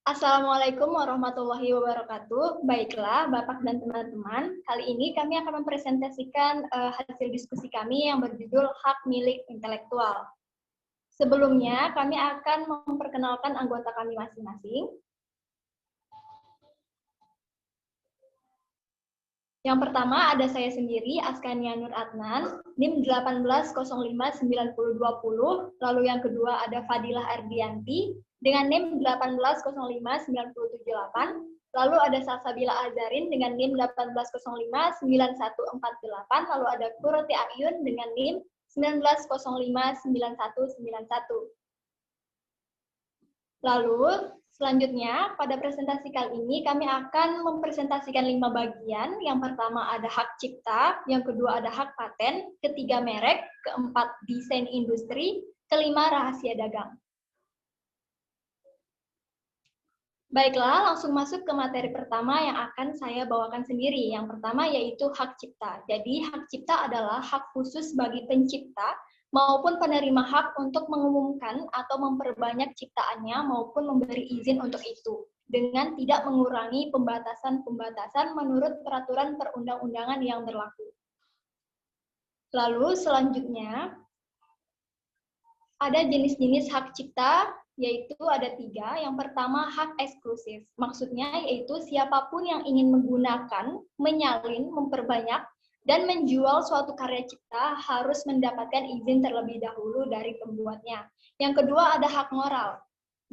Assalamualaikum warahmatullahi wabarakatuh. Baiklah, Bapak dan teman-teman, kali ini kami akan mempresentasikan hasil diskusi kami yang berjudul Hak Milik Intelektual. Sebelumnya, kami akan memperkenalkan anggota kami masing-masing. Yang pertama ada saya sendiri, Askania Nur Adnan, NIM 18059020, lalu yang kedua ada Fadilah Ardianti, dengan NIM 18059078, lalu ada Salsabila Azarin dengan NIM 18059148, lalu ada Kuroti Ayun dengan NIM 19059191. Lalu, selanjutnya, pada presentasi kali ini kami akan mempresentasikan 5 bagian. Yang pertama ada hak cipta, yang kedua ada hak paten, ketiga merek, keempat desain industri, kelima rahasia dagang. Baiklah, langsung masuk ke materi pertama yang akan saya bawakan sendiri. Yang pertama yaitu hak cipta. Jadi, hak cipta adalah hak khusus bagi pencipta maupun penerima hak untuk mengumumkan atau memperbanyak ciptaannya maupun memberi izin untuk itu, dengan tidak mengurangi pembatasan-pembatasan menurut peraturan perundang-undangan yang berlaku. Lalu selanjutnya, ada jenis-jenis hak cipta, yaitu ada 3. Yang pertama, hak eksklusif. Maksudnya yaitu siapapun yang ingin menggunakan, menyalin, memperbanyak, dan menjual suatu karya cipta harus mendapatkan izin terlebih dahulu dari pembuatnya. Yang kedua ada hak moral,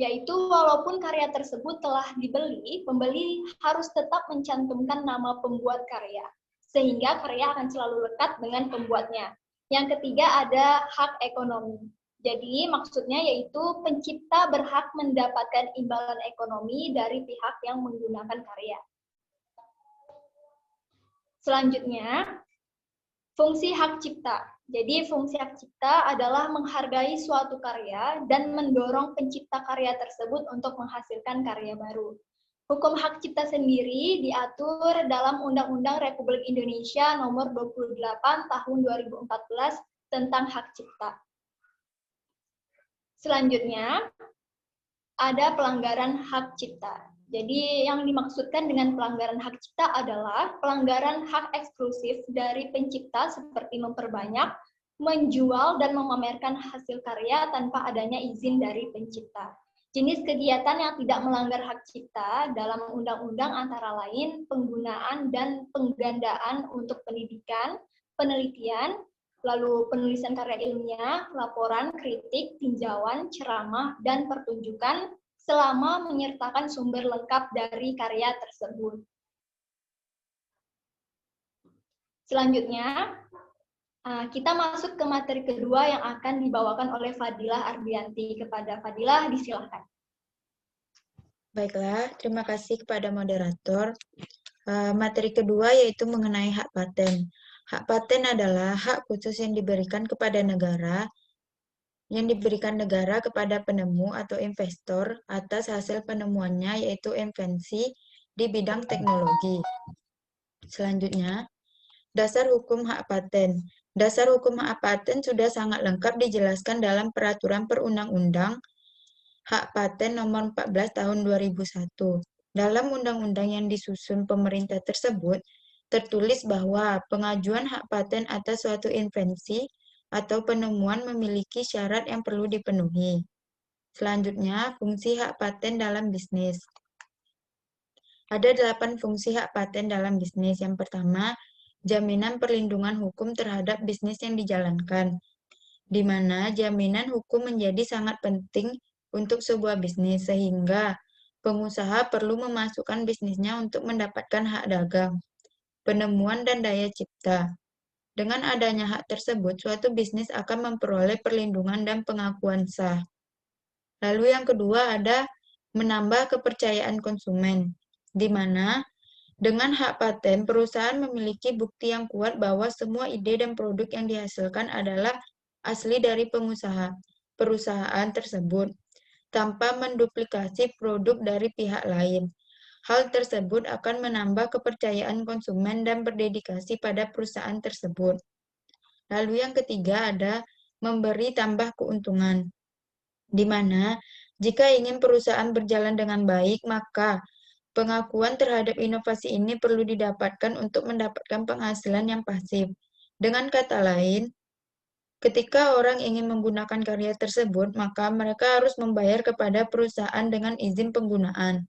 yaitu walaupun karya tersebut telah dibeli, pembeli harus tetap mencantumkan nama pembuat karya, sehingga karya akan selalu lekat dengan pembuatnya. Yang ketiga ada hak ekonomi. Jadi maksudnya yaitu pencipta berhak mendapatkan imbalan ekonomi dari pihak yang menggunakan karya. Selanjutnya, fungsi hak cipta. Jadi fungsi hak cipta adalah menghargai suatu karya dan mendorong pencipta karya tersebut untuk menghasilkan karya baru. Hukum hak cipta sendiri diatur dalam Undang-Undang Republik Indonesia Nomor 28 Tahun 2014 tentang hak cipta. Selanjutnya, ada pelanggaran hak cipta. Jadi yang dimaksudkan dengan pelanggaran hak cipta adalah pelanggaran hak eksklusif dari pencipta seperti memperbanyak, menjual, dan memamerkan hasil karya tanpa adanya izin dari pencipta. Jenis kegiatan yang tidak melanggar hak cipta dalam undang-undang antara lain penggunaan dan penggandaan untuk pendidikan, penelitian, lalu penulisan karya ilmiah, laporan, kritik, tinjauan, ceramah, dan pertunjukan, selama menyertakan sumber lengkap dari karya tersebut. Selanjutnya, kita masuk ke materi kedua yang akan dibawakan oleh Fadilah Ardianti. Kepada Fadilah, disilahkan. Baiklah, terima kasih kepada moderator. Materi kedua yaitu mengenai hak paten. Hak paten adalah hak khusus yang diberikan kepada negara kepada penemu atau investor atas hasil penemuannya, yaitu invensi di bidang teknologi. Selanjutnya, dasar hukum hak paten. Dasar hukum hak paten sudah sangat lengkap dijelaskan dalam Peraturan Perundang-Undang Hak Paten Nomor 14 Tahun 2001. Dalam undang-undang yang disusun pemerintah tersebut, tertulis bahwa pengajuan hak paten atas suatu invensi atau penemuan memiliki syarat yang perlu dipenuhi. Selanjutnya, fungsi hak paten dalam bisnis. Ada 8 fungsi hak paten dalam bisnis. Yang pertama, jaminan perlindungan hukum terhadap bisnis yang dijalankan, di mana jaminan hukum menjadi sangat penting untuk sebuah bisnis, sehingga pengusaha perlu memasukkan bisnisnya untuk mendapatkan hak dagang, penemuan, dan daya cipta. Dengan adanya hak tersebut, suatu bisnis akan memperoleh perlindungan dan pengakuan sah. Lalu yang kedua ada menambah kepercayaan konsumen, di mana dengan hak paten, perusahaan memiliki bukti yang kuat bahwa semua ide dan produk yang dihasilkan adalah asli dari perusahaan tersebut, tanpa menduplikasi produk dari pihak lain. Hal tersebut akan menambah kepercayaan konsumen dan berdedikasi pada perusahaan tersebut. Lalu yang ketiga ada memberi tambah keuntungan, di mana Jika ingin perusahaan berjalan dengan baik, maka pengakuan terhadap inovasi ini perlu didapatkan untuk mendapatkan penghasilan yang pasif. Dengan kata lain, ketika orang ingin menggunakan karya tersebut, maka mereka harus membayar kepada perusahaan dengan izin penggunaan.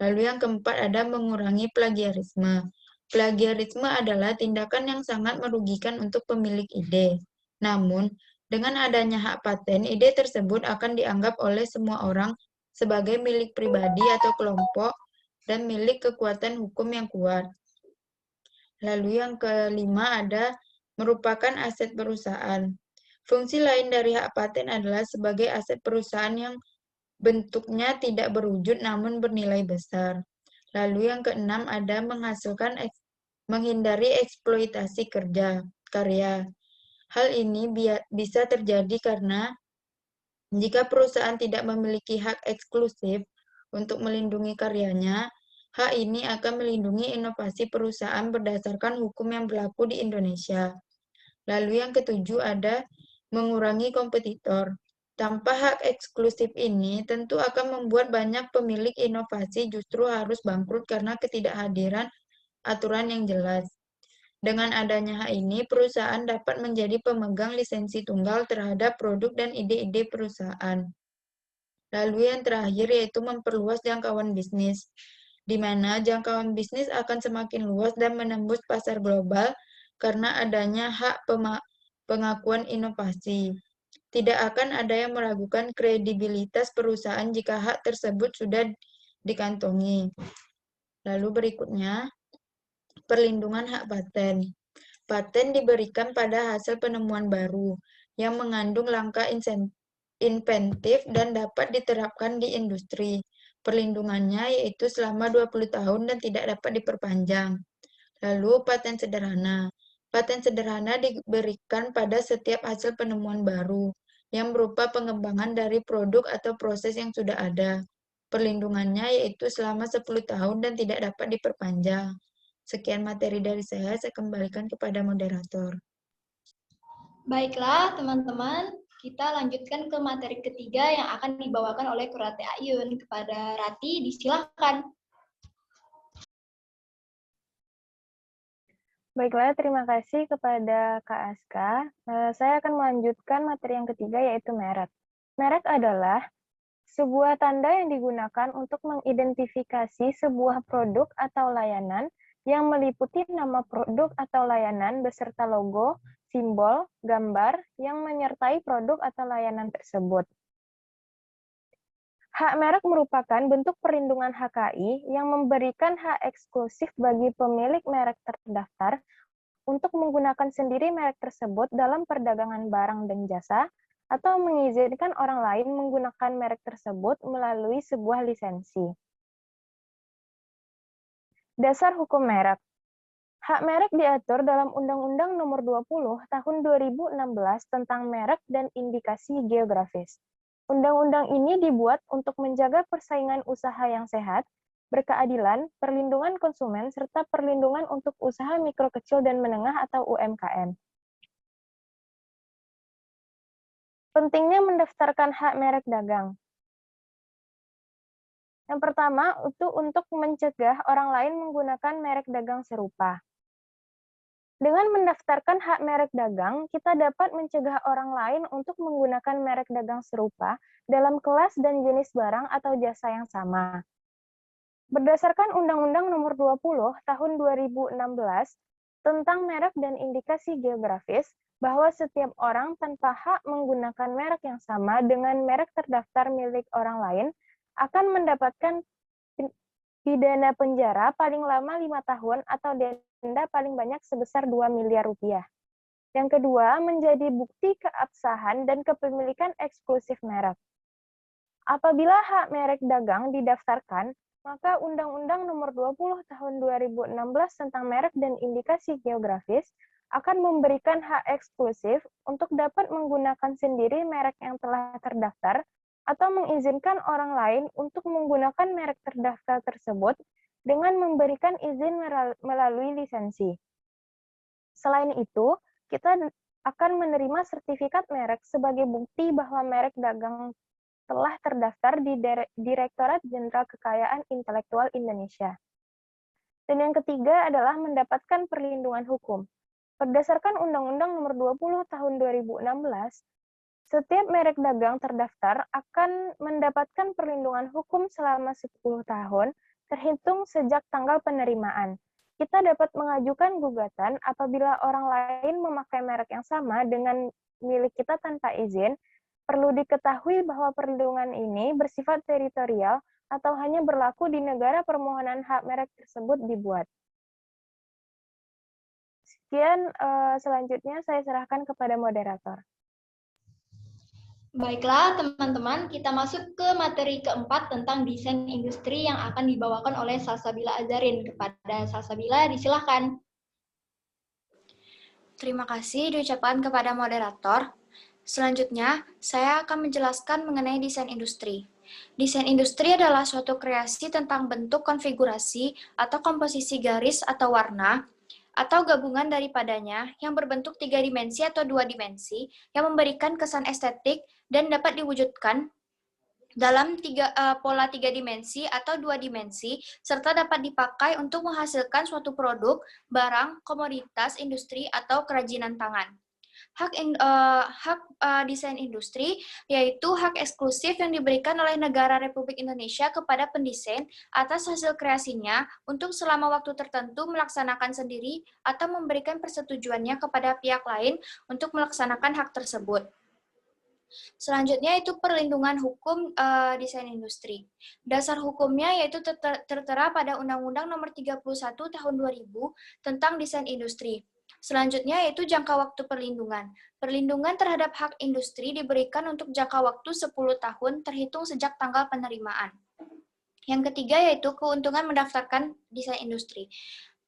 Lalu yang keempat ada mengurangi plagiarisme. Plagiarisme adalah tindakan yang sangat merugikan untuk pemilik ide. Namun, dengan adanya hak paten, ide tersebut akan dianggap oleh semua orang sebagai milik pribadi atau kelompok dan milik kekuatan hukum yang kuat. Lalu yang kelima ada merupakan aset perusahaan. Fungsi lain dari hak paten adalah sebagai aset perusahaan yang bentuknya tidak berwujud namun bernilai besar. Lalu yang keenam ada menghindari eksploitasi karya. Hal ini bisa terjadi karena jika perusahaan tidak memiliki hak eksklusif untuk melindungi karyanya, hak ini akan melindungi inovasi perusahaan berdasarkan hukum yang berlaku di Indonesia. Lalu yang ketujuh ada mengurangi kompetitor. Tanpa hak eksklusif ini, tentu akan membuat banyak pemilik inovasi justru harus bangkrut karena ketidakhadiran aturan yang jelas. Dengan adanya hak ini, perusahaan dapat menjadi pemegang lisensi tunggal terhadap produk dan ide-ide perusahaan. Lalu yang terakhir yaitu memperluas jangkauan bisnis, di mana jangkauan bisnis akan semakin luas dan menembus pasar global karena adanya hak pengakuan inovasi. Tidak akan ada yang meragukan kredibilitas perusahaan jika hak tersebut sudah dikantongi. Lalu berikutnya, perlindungan hak paten. Paten diberikan pada hasil penemuan baru yang mengandung langkah inventif dan dapat diterapkan di industri. Perlindungannya yaitu selama 20 tahun dan tidak dapat diperpanjang. Lalu paten sederhana. Paten sederhana diberikan pada setiap hasil penemuan baru yang berupa pengembangan dari produk atau proses yang sudah ada. Perlindungannya yaitu selama 10 tahun dan tidak dapat diperpanjang. Sekian materi dari saya kembalikan kepada moderator. Baiklah, teman-teman, kita lanjutkan ke materi ketiga yang akan dibawakan oleh Kurate Ayun. Kepada Rati, disilakan. Baiklah, terima kasih kepada Kak Aska. Saya akan melanjutkan materi yang ketiga, yaitu merek. Merek adalah sebuah tanda yang digunakan untuk mengidentifikasi sebuah produk atau layanan yang meliputi nama produk atau layanan beserta logo, simbol, gambar yang menyertai produk atau layanan tersebut. Hak merek merupakan bentuk perlindungan HKI yang memberikan hak eksklusif bagi pemilik merek terdaftar untuk menggunakan sendiri merek tersebut dalam perdagangan barang dan jasa, atau mengizinkan orang lain menggunakan merek tersebut melalui sebuah lisensi. Dasar hukum merek. Hak merek diatur dalam Undang-Undang Nomor 20 Tahun 2016 tentang merek dan indikasi geografis. Undang-undang ini dibuat untuk menjaga persaingan usaha yang sehat, berkeadilan, perlindungan konsumen, serta perlindungan untuk usaha mikro kecil dan menengah atau UMKM. Pentingnya mendaftarkan hak merek dagang. Yang pertama, itu untuk mencegah orang lain menggunakan merek dagang serupa. Dengan mendaftarkan hak merek dagang, kita dapat mencegah orang lain untuk menggunakan merek dagang serupa dalam kelas dan jenis barang atau jasa yang sama. Berdasarkan Undang-Undang Nomor 20 Tahun 2016 tentang merek dan indikasi geografis, bahwa setiap orang tanpa hak menggunakan merek yang sama dengan merek terdaftar milik orang lain akan mendapatkan pidana penjara paling lama 5 tahun atau denda paling banyak sebesar 2 miliar rupiah. Yang kedua, menjadi bukti keabsahan dan kepemilikan eksklusif merek. Apabila hak merek dagang didaftarkan, maka Undang-Undang Nomor 20 Tahun 2016 tentang merek dan indikasi geografis akan memberikan hak eksklusif untuk dapat menggunakan sendiri merek yang telah terdaftar atau mengizinkan orang lain untuk menggunakan merek terdaftar tersebut dengan memberikan izin melalui lisensi. Selain itu, kita akan menerima sertifikat merek sebagai bukti bahwa merek dagang telah terdaftar di Direktorat Jenderal Kekayaan Intelektual Indonesia. Dan yang ketiga adalah mendapatkan perlindungan hukum. Berdasarkan Undang-Undang Nomor 20 Tahun 2016, setiap merek dagang terdaftar akan mendapatkan perlindungan hukum selama 10 tahun terhitung sejak tanggal penerimaan. Kita dapat mengajukan gugatan apabila orang lain memakai merek yang sama dengan milik kita tanpa izin. Perlu diketahui bahwa perlindungan ini bersifat teritorial atau hanya berlaku di negara permohonan hak merek tersebut dibuat. Sekian, selanjutnya saya serahkan kepada moderator. Baiklah teman-teman, kita masuk ke materi keempat tentang desain industri yang akan dibawakan oleh Salsabila Azarin. Kepada Salsabila, disilahkan. Terima kasih diucapkan kepada moderator. Selanjutnya, saya akan menjelaskan mengenai desain industri. Desain industri adalah suatu kreasi tentang bentuk konfigurasi atau komposisi garis atau warna, atau gabungan daripadanya yang berbentuk 3 dimensi atau 2 dimensi yang memberikan kesan estetik dan dapat diwujudkan dalam pola 3 dimensi atau 2 dimensi, serta dapat dipakai untuk menghasilkan suatu produk, barang, komoditas, industri, atau kerajinan tangan. Hak desain industri yaitu hak eksklusif yang diberikan oleh negara Republik Indonesia kepada pendesain atas hasil kreasinya untuk selama waktu tertentu melaksanakan sendiri atau memberikan persetujuannya kepada pihak lain untuk melaksanakan hak tersebut. Selanjutnya itu perlindungan hukum desain industri. Dasar hukumnya yaitu tertera pada Undang-Undang Nomor 31 Tahun 2000 tentang desain industri. Selanjutnya yaitu jangka waktu perlindungan. Perlindungan terhadap hak industri diberikan untuk jangka waktu 10 tahun terhitung sejak tanggal penerimaan. Yang ketiga yaitu keuntungan mendaftarkan desain industri.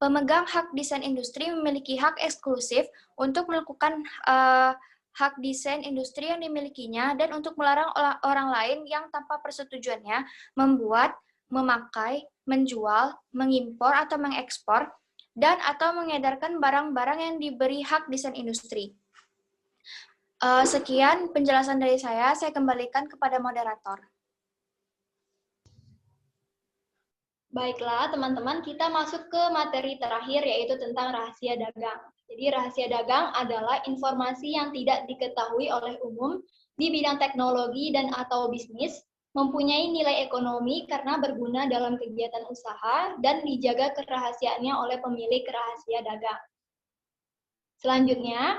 Pemegang hak desain industri memiliki hak eksklusif untuk melakukan hak desain industri yang dimilikinya dan untuk melarang orang lain yang tanpa persetujuannya membuat, memakai, menjual, mengimpor atau mengekspor, dan atau mengedarkan barang-barang yang diberi hak desain industri. Sekian penjelasan dari saya kembalikan kepada moderator. Baiklah teman-teman, kita masuk ke materi terakhir yaitu tentang rahasia dagang. Jadi rahasia dagang adalah informasi yang tidak diketahui oleh umum di bidang teknologi dan atau bisnis, mempunyai nilai ekonomi karena berguna dalam kegiatan usaha dan dijaga kerahasiaannya oleh pemilik rahasia dagang. Selanjutnya,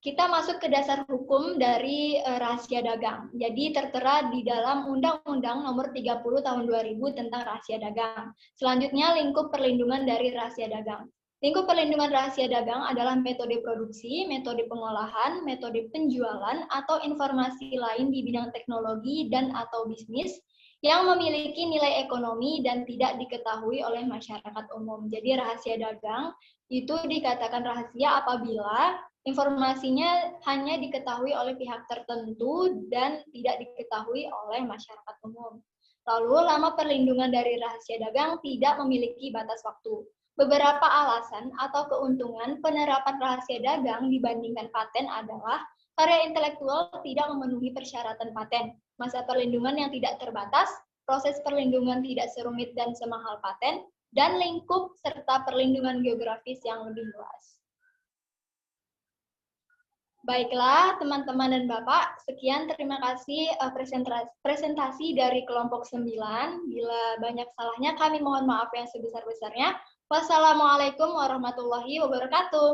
kita masuk ke dasar hukum dari rahasia dagang. Jadi tertera di dalam Undang-Undang Nomor 30 Tahun 2000 tentang rahasia dagang. Selanjutnya, lingkup perlindungan dari rahasia dagang. Lingkup perlindungan rahasia dagang adalah metode produksi, metode pengolahan, metode penjualan, atau informasi lain di bidang teknologi dan atau bisnis yang memiliki nilai ekonomi dan tidak diketahui oleh masyarakat umum. Jadi rahasia dagang itu dikatakan rahasia apabila informasinya hanya diketahui oleh pihak tertentu dan tidak diketahui oleh masyarakat umum. Lalu, lama perlindungan dari rahasia dagang tidak memiliki batas waktu. Beberapa alasan atau keuntungan penerapan rahasia dagang dibandingkan paten adalah karya intelektual tidak memenuhi persyaratan paten, masa perlindungan yang tidak terbatas, proses perlindungan tidak serumit dan semahal paten, dan lingkup serta perlindungan geografis yang lebih luas. Baiklah, teman-teman dan Bapak, sekian terima kasih presentasi dari kelompok 9. Bila banyak salahnya, kami mohon maaf yang sebesar-besarnya. Wassalamualaikum warahmatullahi wabarakatuh.